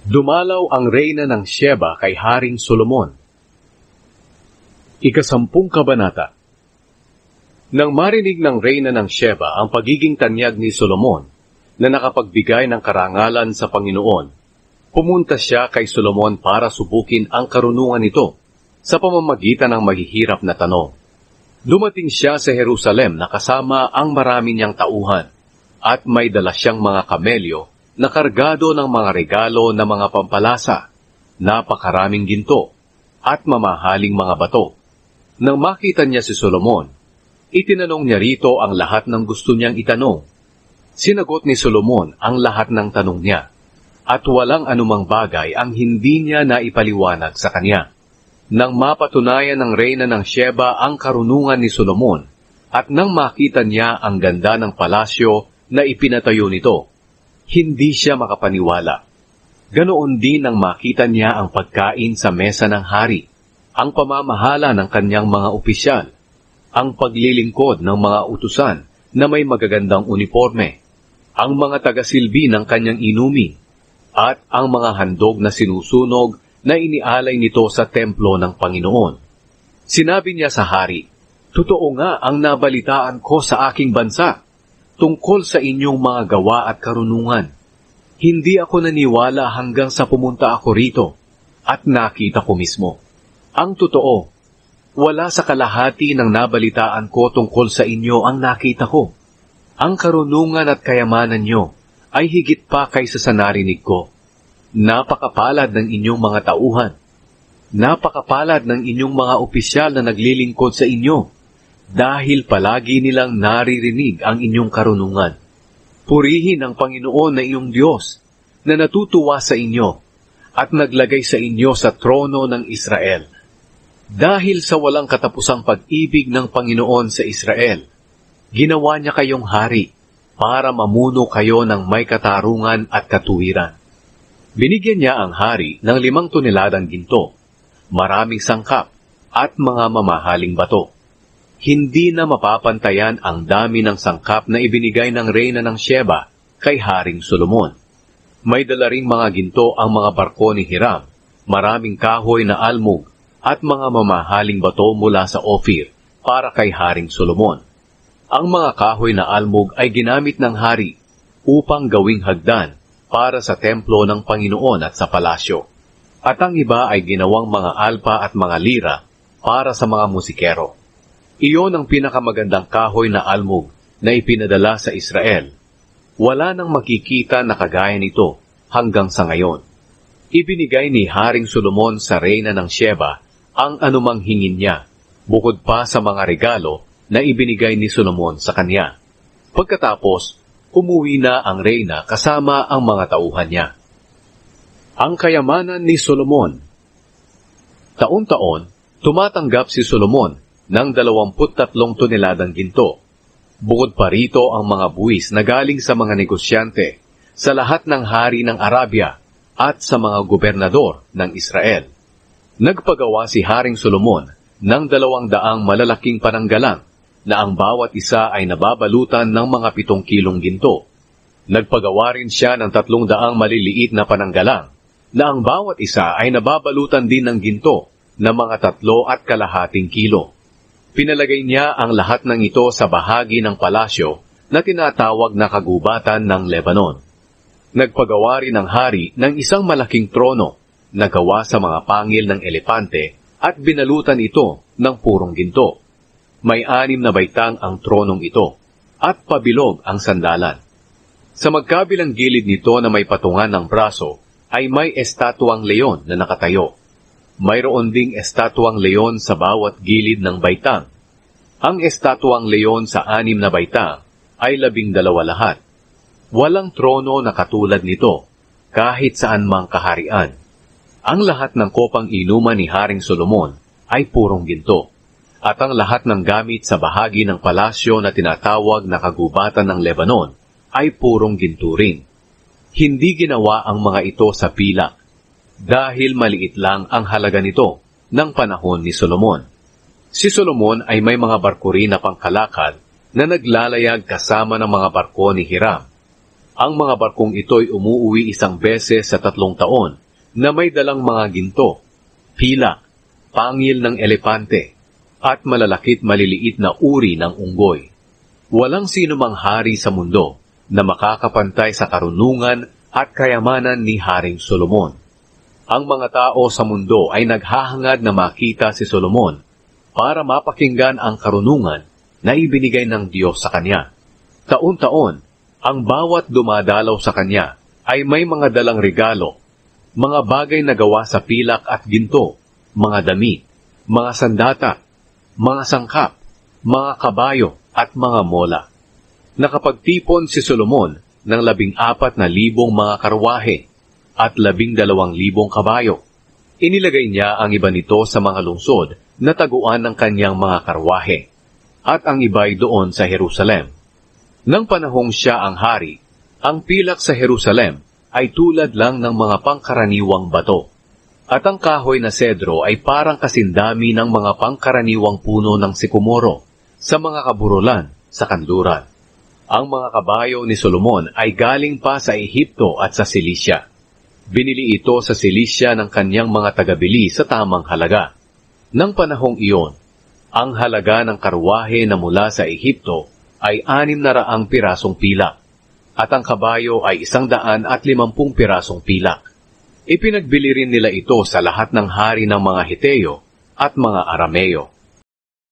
Dumalaw ang reyna ng Sheba kay Haring Solomon. Ika-10 kabanata. Nang marinig ng reyna ng Sheba ang pagiging tanyag ni Solomon na nakapagbigay ng karangalan sa Panginoon, pumunta siya kay Solomon para subukin ang karunungan nito sa pamamagitan ng mahihirap na tanong. Dumating siya sa Jerusalem na kasama ang marami niyang tauhan at may dala siyang mga kamelyo na kargado ng mga regalo na mga pampalasa, napakaraming ginto, at mamahaling mga bato. Nang makita niya si Solomon, itinanong niya rito ang lahat ng gusto niyang itanong. Sinagot ni Solomon ang lahat ng tanong niya, at walang anumang bagay ang hindi niya naipaliwanag sa kanya. Nang mapatunayan ng reyna ng Sheba ang karunungan ni Solomon, at nang makita niya ang ganda ng palasyo na ipinatayo nito, hindi siya makapaniwala. Ganoon din nang makita niya ang pagkain sa mesa ng hari, ang pamamahala ng kanyang mga opisyal, ang paglilingkod ng mga utusan na may magagandang uniforme, ang mga tagasilbi ng kanyang inumin, at ang mga handog na sinusunog na inialay nito sa templo ng Panginoon. Sinabi niya sa hari, "Totoo nga ang nabalitaan ko sa aking bansa tungkol sa inyong mga gawa at karunungan. Hindi ako naniwala hanggang sa pumunta ako rito at nakita ko mismo. Ang totoo, wala sa kalahati ng nabalitaan ko tungkol sa inyo ang nakita ko. Ang karunungan at kayamanan nyo ay higit pa kaysa sa narinig ko. Napakapalad ng inyong mga tauhan. Napakapalad ng inyong mga opisyal na naglilingkod sa inyo, dahil palagi nilang naririnig ang inyong karunungan. Purihin ang Panginoon na iyong Diyos, na natutuwa sa inyo, at naglagay sa inyo sa trono ng Israel. Dahil sa walang katapusang pag-ibig ng Panginoon sa Israel, ginawa niya kayong hari, para mamuno kayo ng may katarungan at katuwiran." Binigyan niya ang hari ng 5 toneladang ginto, maraming sangkap, at mga mamahaling bato. Hindi na mapapantayan ang dami ng sangkap na ibinigay ng reyna ng Sheba kay Haring Solomon. May dala ring mga ginto ang mga barko ni Hiram, maraming kahoy na almug, at mga mamahaling bato mula sa Ophir para kay Haring Solomon. Ang mga kahoy na almug ay ginamit ng hari upang gawing hagdan para sa templo ng Panginoon at sa palasyo, at ang iba ay ginawang mga alpa at mga lira para sa mga musikero. Iyon ang pinakamagandang kahoy na almug na ipinadala sa Israel. Wala nang makikita na kagaya nito hanggang sa ngayon. Ibinigay ni Haring Solomon sa reyna ng Sheba ang anumang hingin niya, bukod pa sa mga regalo na ibinigay ni Solomon sa kanya. Pagkatapos, umuwi na ang reyna kasama ang mga tauhan niya. Ang kayamanan ni Solomon. Taon-taon, tumatanggap si Solomon ng 23 toneladang ginto. Bukod pa rito ang mga buwis na galing sa mga negosyante, sa lahat ng hari ng Arabia, at sa mga gobernador ng Israel. Nagpagawa si Haring Solomon ng 200 malalaking pananggalang, na ang bawat isa ay nababalutan ng mga 7 kilong ginto. Nagpagawa rin siya ng 300 maliliit na pananggalang, na ang bawat isa ay nababalutan din ng ginto na mga 3.25 kilo. Pinalagay niya ang lahat ng ito sa bahagi ng palasyo na tinatawag na kagubatan ng Lebanon. Nagpagawa rin ang hari ng isang malaking trono na gawa sa mga pangil ng elepante at binalutan ito ng purong ginto. May 6 na baitang ang tronong ito at pabilog ang sandalan. Sa magkabilang gilid nito na may patungan ng braso ay may estatwang leon na nakatayo. Mayroon ding estatwang leon sa bawat gilid ng baitang. Ang estatwang leon sa 6 na baitang ay 12 lahat. Walang trono na katulad nito, kahit saan mang kaharian. Ang lahat ng kopang inuman ni Haring Solomon ay purong ginto, at ang lahat ng gamit sa bahagi ng palasyo na tinatawag na kagubatan ng Lebanon ay purong ginto rin. Hindi ginawa ang mga ito sa pila, dahil maliit lang ang halaga nito ng panahon ni Solomon. Si Solomon ay may mga barko rin na pangkalakal na naglalayag kasama ng mga barko ni Hiram. Ang mga barkong ito'y umuuwi isang beses sa 3 taon na may dalang mga ginto, pilak, pangil ng elepante, at malalakit maliliit na uri ng unggoy. Walang sino mang hari sa mundo na makakapantay sa karunungan at kayamanan ni Haring Solomon. Ang mga tao sa mundo ay naghahangad na makita si Solomon para mapakinggan ang karunungan na ibinigay ng Diyos sa kanya. Taon-taon, ang bawat dumadalaw sa kanya ay may mga dalang regalo, mga bagay na gawa sa pilak at ginto, mga damit, mga sandata, mga sangkap, mga kabayo at mga mola. Nakapagtipon si Solomon ng 14,000 mga karwahe at 12,000 kabayo. Inilagay niya ang iba nito sa mga lungsod na taguan ng kanyang mga karwahe, at ang iba'y doon sa Jerusalem. Nang panahong siya ang hari, ang pilak sa Jerusalem ay tulad lang ng mga pangkaraniwang bato, at ang kahoy na sedro ay parang kasindami ng mga pangkaraniwang puno ng sikomoro sa mga kaburulan sa kanluran. Ang mga kabayo ni Solomon ay galing pa sa Ehipto at sa Silisya. Binili ito sa Silisya ng kanyang mga tagabili sa tamang halaga. Nang panahong iyon, ang halaga ng karwahe na mula sa Ehipto ay 600 pirasong pilak, at ang kabayo ay 150 pirasong pilak. Ipinagbili rin nila ito sa lahat ng hari ng mga Hiteo at mga Arameo.